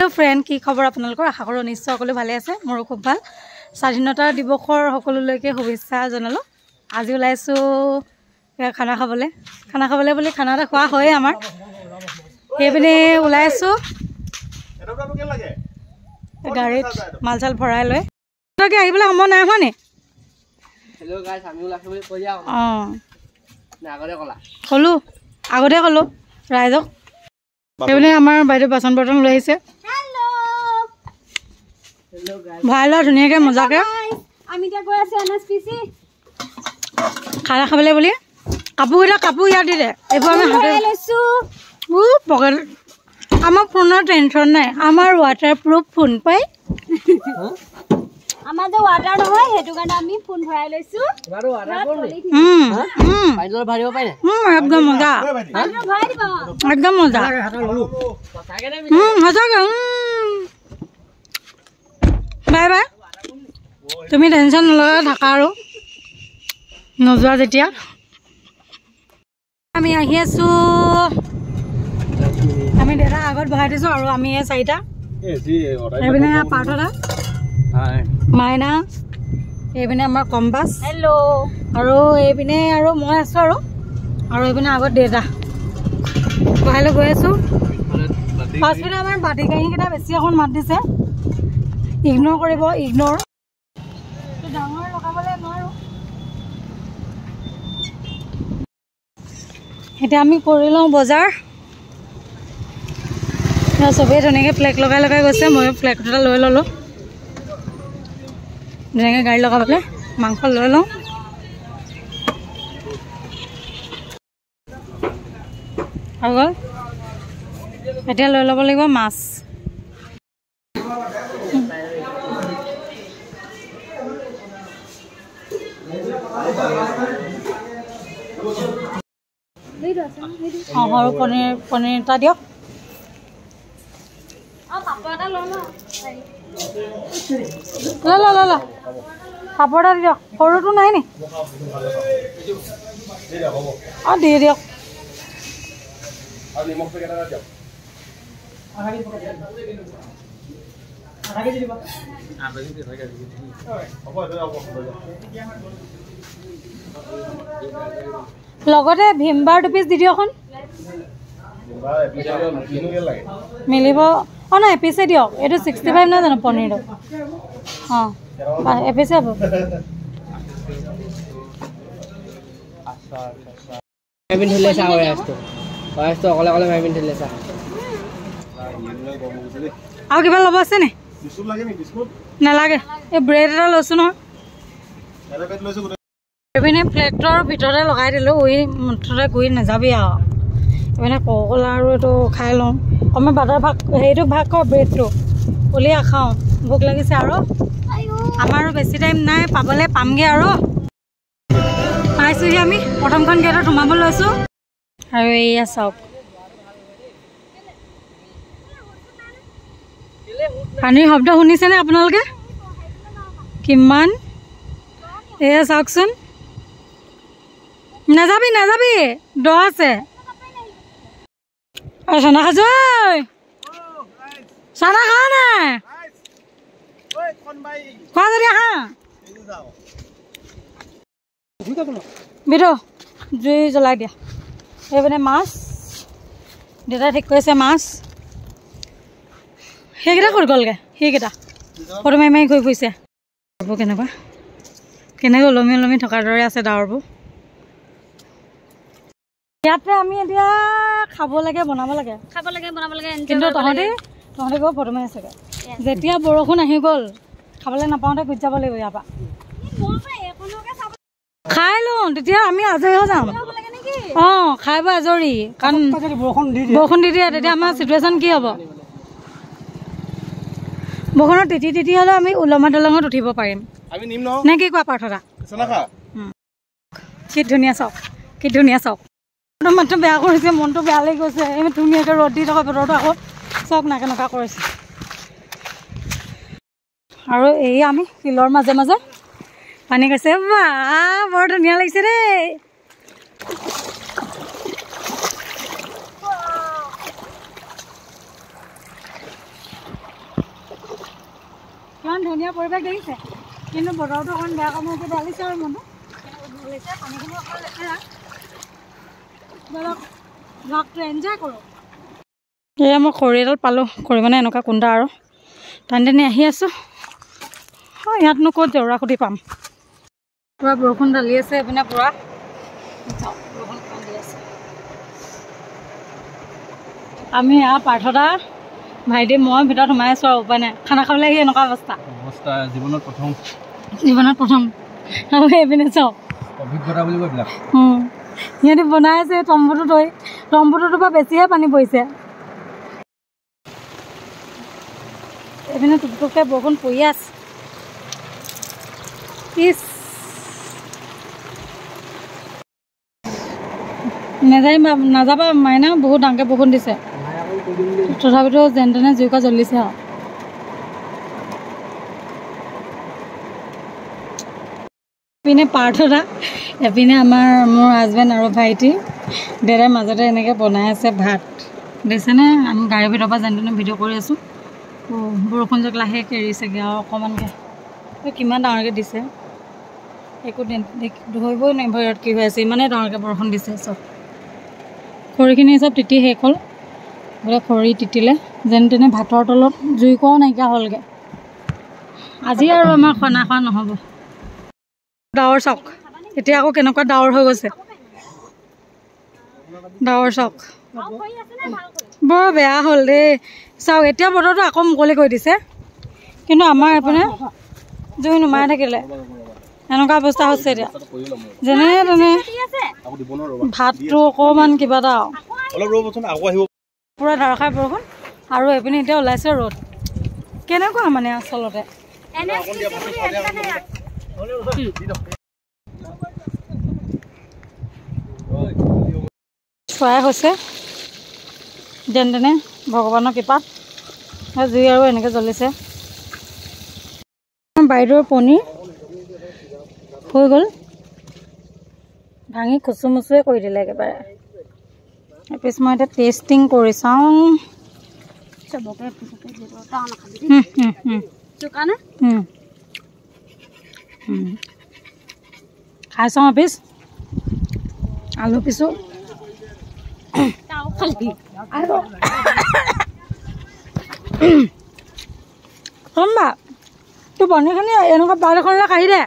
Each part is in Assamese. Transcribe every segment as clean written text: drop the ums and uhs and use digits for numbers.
हेलो फ्रेंड की खबर आपनालोকৰ आशा कৰো निश्चय সকলো ভালে আছে মোৰ খুব ভাল স্বাধীনতা দিৱসৰ সকলোলৈকে শুভেচ্ছা জনালো আজি ওলাইছো খানা খাবলে বুলি খানা এটা খোৱা হয় আমাৰ হেবিনে ওলাইছো এটা লোকে লাগে গাড়ীত মালচাল ভৰাই লৈ তোকে আহিবলে সময় নাই হয়নি हेलो गाइस আমি ওলাইছো বুলি কৈ যাও না আগতে কলো ৰাইজক হেবিনে আমাৰ বাইদে বাসন বৰ্তন লৈ আহিছে हेलो गाइस ভালো ধুনিয়াকে মজাকে আমি তা গৈ আছে এনএসপিসি খানা খাবলে বুলি কাপু ইয়া দিলে এবাৰ আমি হাতে লৈছো পকেট আমাৰ ফোনৰ টেনচন নাই আমাৰ ওয়াটাৰপ্ৰুফ ফোন পাই আমাৰ যে ওয়াটাৰ নহয় হেতু কাৰণে আমি ফোন ভৰাই লৈছো তোমাৰো আৰাম কৰনি পাইলৰ ভাৰিব পাই না একদম মজা আৰু ভৰাই দিবা একদম মজা কথাকে নে সঁচাকে বাই বাই তুমি টেনচন নলগা থাকা আৰু নজোৱা যেতিয়া আমি আহি আছো আমি দেৰা আগত বহাই দিছো আৰু আমি এই চাৰিটা এইপিনে পাৰ্থদা হাই মাইনা এইপিনে আমাৰ কম্পাছ হেল্ল আৰু এইপিনে আৰু মই আছো আৰু এইপিনে আগত দেউতা বহাইলৈ গৈ আছো পাছপিনে আমাৰ বাটি কাঁহীকেইটা বেছি এখন মাত দিছে ইগনোৰ কৰিব ইগনোৰ ডাঙৰ লগাবলৈ নোৱাৰো এতিয়া আমি কৰি লওঁ বজাৰ চবেই ধুনীয়াকৈ ফ্লেগ লগাই গৈছে ময়ো ফ্লেগ এটা লৈ ল'লোঁ ধুনীয়াকৈ গাড়ী লগাবলৈ মাংস লৈ লওঁ হৈ গ'ল এতিয়া লৈ ল'ব লাগিব মাছ সৰু পনীৰ এটা দিয়ক পাপৰ এটা লৈ ল পাপৰ এটা দিয়ক সৰুটো নাই নি দি দিয়ক লগতে ভীমবাৰ 2 পিচ দি দিয়কখন মিলিব না এপিছে দিয়ক এইটো 65 না জানো পনীৰটো এপিছে হ'ব মাইবিন ঠেলেছা ওয়াইছটো অকলে মাইবিন ঠেলেছা আৰু কিবা ল'ব আছে নে বিস্কুট লাগে নি বিস্কুট নালাগে এই ব্ৰেড এটা লৈছো নহয় এটা পেট লৈছো এপিনে প্লেটৰ ভিতৰতে লগাই দিলোঁ মুঠতে গৈ নাযাবি আৰু এপিনে কলা আৰু এইটো খাই লওঁ অকণমান বাটাৰ ভাগ হেৰিটো ভাগ কৰ ব্ৰেডটো উলিয়াই খাওঁ ভোক লাগিছে আৰু আমাৰো বেছি টাইম নাই পাবলৈ পামগৈ আৰু পাইছোঁহি আমি প্ৰথমখন গেটত সোমাব লৈছোঁ আৰু এয়া চাওক পানীৰ শব্দ শুনিছেনে আপোনালোকে কিমান এয়া চাওকচোন নাযাবি দ আছে চানা খাইছো চানা খা নাই খোৱা যদি আহা বিদু জুই জ্বলাই দিয়া এইপিনে মাছ দেউতাই ঠিক কৰিছে মাছ সেইকেইটা ক'ত গ'লগৈ সেইকেইটা ফটো মাৰি ঘূৰি ফুৰিছে কেনেকৈ ওলমি থকাৰ দৰে আছে ডাৱৰবোৰ ইয়াতে আমি এতিয়া খাব লাগে বনাব লাগে কিন্তু তহঁতে গৈ ফটো মাৰি আছেগৈ যেতিয়া বৰষুণ আহি গ'ল খাবলৈ নাপাওঁতে গুচি যাব লাগিব ইয়াৰ পৰা খাই লওঁ তেতিয়া আমি আজৰি হৈ যাম খাই বৈ আজৰি কাৰণ বৰষুণ দি দিয়ে তেতিয়া আমাৰ চিটুৱেশ্যন কি হ'ব বৰষুণত তিতি হ'লেও আমি উলমা দলঙত উঠিব পাৰিম নে কি কোৱা পাৰ্থদা কি ধুনীয়া চাওক মাত্ৰ বেয়া কৰিছে মনটো বেয়া লাগি গৈছে ধুনীয়াকৈ ৰ'দ দি থকা বতৰটো আকৌ চক না কেনেকুৱা কৰিছে আৰু এই আমি শিলৰ মাজে পানী গৈছে বাহ বৰ ধুনীয়া লাগিছে দেই ইমান ধুনীয়া পৰিৱেশ দেখিছে কিন্তু বতৰটো অকণ বেয়া কাম হৈছে ঢালিছে আৰু মনটো ঢালিছে পানীখিনি অকণ লেতেৰা বলক ব্লগটো এনজয় কৰোঁ এয়া মই খৰি এডাল পালোঁ খৰি মানে এনেকুৱা কুণ্ডা আৰু টানি টানি আহি আছোঁ ইয়াতনো ক'ত জেওৰা খুটি পাম পূৰা বৰষুণ ঢালি আছে এইপিনে পূৰা বৰষুণ ঢালি আছে আমি এয়া পাৰ্থদা ভাইটি মই ভিতৰত সোমাই আছোঁ আৰু উপায় নাই খানা খাবলৈ আহি এনেকুৱা অৱস্থা জীৱনত প্ৰথম আৰু এইপিনে চাওক অভিজ্ঞতা বুলি কৈ বিলাক সিহঁতি বনাই আছে তম্বুটোৰ পৰা বেছিহে পানী পৰিছে এইপিনে টুকটুককৈ বৰষুণ পৰি আছে নাযাবা মাইনা বহুত ডাঙৰকৈ বৰষুণ দিছে তথাপিতো যেন তেনে জুইকা জ্বলিছে আৰু এপিনে পাৰ্থদা এপিনে মোৰ হাজবেণ্ড আৰু ভাইটি দেউতাৰ মাজতে এনেকৈ বনাই আছে ভাত দেখিছেনে আমি গাড়ীৰ ভিতৰৰ পৰা যেন তেনে ভিডিঅ' কৰি আছোঁ বৰষুণ যাক লাহেকৈ এৰিছেগৈ আৰু অকণমানকৈ কিমান ডাঙৰকৈ দিছে একো ধৰিবই নাই ভয়ত কি হৈ আছে ইমানেই ডাঙৰকৈ বৰষুণ দিছে চব খৰিখিনি চব তিতি শেষ হ'ল বোলে খৰি তিতিলে যেন তেনে ভাতৰ তলত জুইকোৱাও নাইকিয়া হ'লগৈ আজি আৰু আমাৰ খানা খোৱা নহ'ব ডাৱৰ চাওক এতিয়া আকৌ কেনেকুৱা ডাৱৰ হৈ গৈছে ডাৱৰ চাওক বৰ বেয়া হ'ল দেই চাওক এতিয়া বতৰটো আকৌ মুকলি কৰি দিছে কিন্তু আমাৰ এইপিনে জুই নুমাই থাকিলে এনেকুৱা অৱস্থা হৈছে এতিয়া যেনে তেনে ভাতটো অকণমান কিবা এটা পূৰা ধাৰাসাৰ বৰষুণ আৰু এইপিনে এতিয়া ওলাইছে ৰ'দ কেনেকুৱা মানে আচলতে চোৱাই হৈছে যেন তেনে ভগৱানৰ কৃপাত জুই আৰু এনেকৈ জ্বলিছে বাইদেউৰ পনীৰ হৈ গ'ল ভাঙি খুচুমুচুৱে কৰি দিলে একেবাৰে তাৰপিছত মই এতিয়া টেষ্টিং কৰি চাওঁ খাই চাওঁ পিছ আলু পিছোঁ বা তোৰ পনীৰখিনি এনেকুৱা পাত এখনলৈ কাঢ়ি দে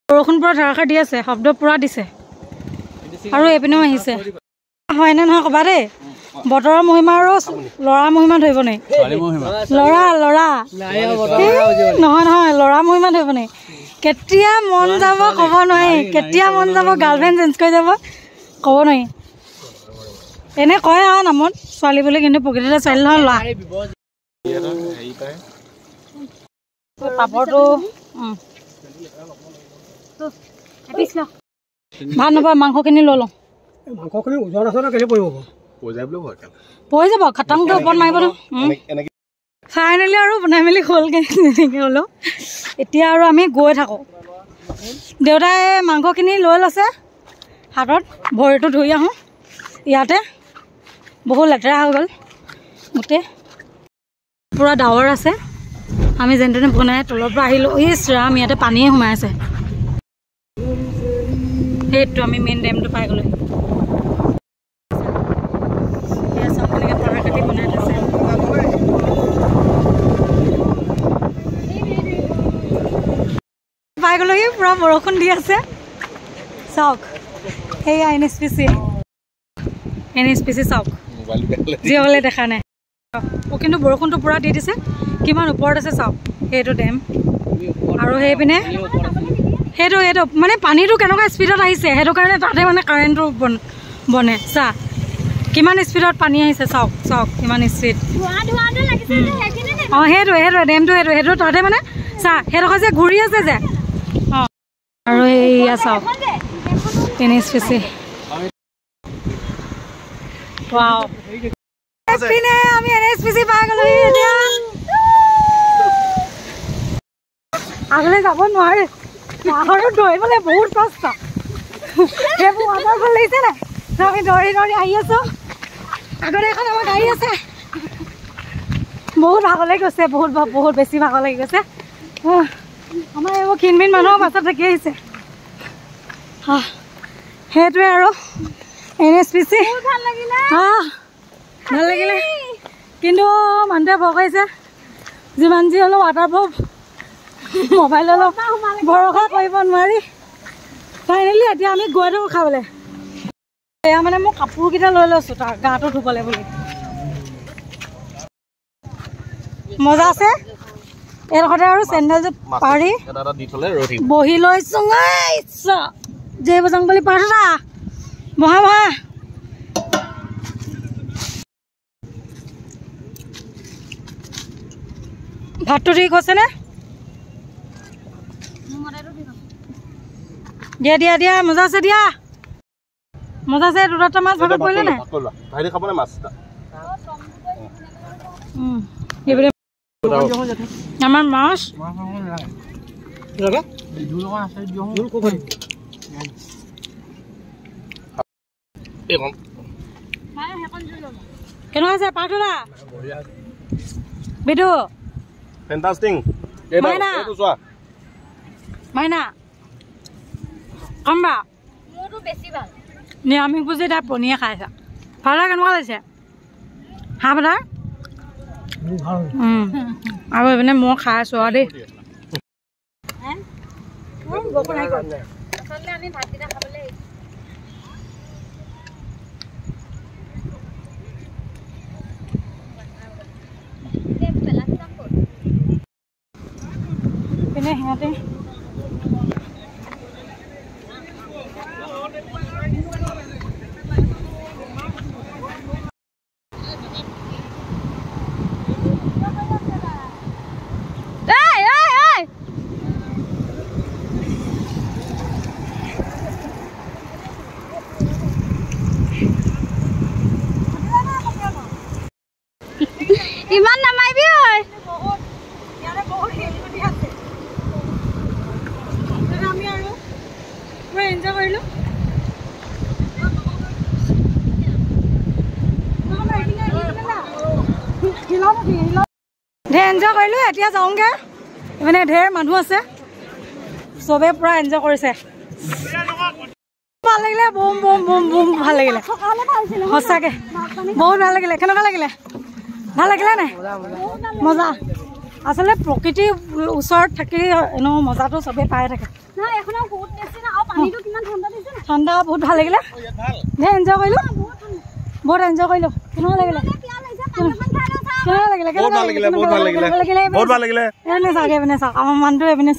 বৰষুণ পূৰা ধাৰাসাৰ দি আছে শব্দ পূৰা দিছে আৰু এইপিনেও আহিছে হয়নে নহয় ক'বা দেই বতৰৰ মহিমা আৰু ল'ৰা মহিমা ধৰিব নাই ল'ৰা নহয় ল'ৰা মহিমা ধৰিব নাই কেতিয়া মন যাব ক'ব নোৱাৰি কেতিয়া মন যাব গাৰ্লফ্ৰেণ্ড চেঞ্জ কৰি যাব ক'ব নোৱাৰি এনে কয় আৰু নামত ছোৱালী বুলি কিন্তু প্ৰকৃততে ছোৱালী নহয় ল'ৰা পাপৰটো ভাল নাপায় মাংসখিনি লৈ লওঁ পৰি যাব খাটাংকৈ ওপৰত মাৰিব ফাইনেলি আৰু বনাই মেলি হ'লগৈ যেনেকৈ হ'লেও এতিয়া আৰু আমি গৈ থাকোঁ দেউতাই মাংসখিনি লৈ লৈছে হাতত ভৰিটো ধুই আহোঁ ইয়াতে বহুত লেতেৰা হৈ গ'ল গোটেই পূৰা ডাৱৰ আছে আমি যেন তেনে বনাই তলৰ পৰা আহিলোঁ ইছ ৰাম ইয়াতে পানীয়ে সোমাই আছে সেইটো আমি মেইন ডেমটো পাই গ'লোঁ চব তেনেকৈ পঢ়া কাটি বনাই থৈছে পাই গ'লোহি পূৰা বৰষুণ দি আছে চাওক সেয়া NSPC চাওক জীয়াবলৈ দেখা নাই কিন্তু বৰষুণটো পূৰা দি দিছে কিমান ওপৰত আছে চাওক সেইটো ডেম আৰু সেইপিনে সেইটো মানে পানীটো কেনেকুৱা স্পীডত আহিছে সেইটো কাৰণে তাতে মানে কাৰেণ্টটো বনে চা কিমান স্পীডত পানী আহিছে চাওক কিমান স্পীড অঁ সেইটো ডেমটো সেইটো তাতে মানে চা সেইডোখৰ যে ঘূৰি আছে যে অঁ আৰু এইয়া চাওক NSPC ৱাও পিনে আমি NSPC পাই গ'লো এতিয়া আগলৈ যাব নোৱাৰে পাহাৰত দৌৰিবলৈ বহুত কষ্ট সেইবোৰ ৱাটাৰফল লাগিছে নাই আমি দৌৰি আহি আছোঁ আগতে এখন আমাৰ গাড়ী আছে বহুত ভাগৰ লাগি গৈছে বহুত বেছি ভাগৰ লাগি গৈছে আমাৰ এইবোৰ ক্ষীণমিন মানুহৰ পাছত থাকি আহিছে সেইটোৱে আৰু NSPC ভাল লাগিলে কিন্তু মানুহটোৱে ভয় কৰিছে যিমান যি হ'লেও ৱাটাৰপ্ৰুফ মোবাইল অলপ ভৰসা কৰিব নোৱাৰি ফাইনেলি এতিয়া আমি গৈ থাকোঁ খাবলৈ এয়া মানে মই কাপোৰকেইটা লৈ লৈছোঁ তাৰ গাটো ধুবলৈ বুলি মজা আছে এইডোখৰতে আৰু চেণ্ডেলযোৰ পাৰি বহি লৈছোঁ জয় বজং বুলি পাৰা বহা ভাতটো ঠিক হৈছেনে দিয়া মজা আছে দুটা মাছ ভাগত পৰিলে নাই আমাৰ মাছ কেনেকুৱা আছে পাঠোলা বিদু ফেন্টাস্টিং মাইনা কম্বা মোৰটো বেছি ভাল নিৰামিষ বুজি তাই পনীয়ে খাইছা ভাড়া কেনেকুৱা লাগিছে হাঁহ ভাড়া আৰু এইপিনে মই খাই আছোঁ আৰু দেই আমি ভাতকেইটা খাবলৈ পিনে সিহঁতে ইমান নামাইবি হয় আমি আৰু পুৰা এনজয় কৰিলোঁ ঢেৰ এনজয় কৰিলোঁ এতিয়া যাওঁগৈ মানে ঢেৰ মানুহ আছে চবে পুৰা এনজয় কৰিছে ভাল লাগিলে বুম ভাল লাগিলে সঁচাকৈ বহুত ভাল লাগিলে কেনেকুৱা লাগিলে ভাল লাগিলে নাই মজা আচলতে প্ৰকৃতিৰ ওচৰত থাকিলে এনেও মজাটো চবেই পাই থাকে ঠাণ্ডা বহুত ভাল লাগিলে ঢেৰ এনজয় কৰিলোঁ কেনেকুৱা লাগিলে এইপিনে চাওক আমাৰ মানুহটো এইপিনে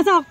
চাওক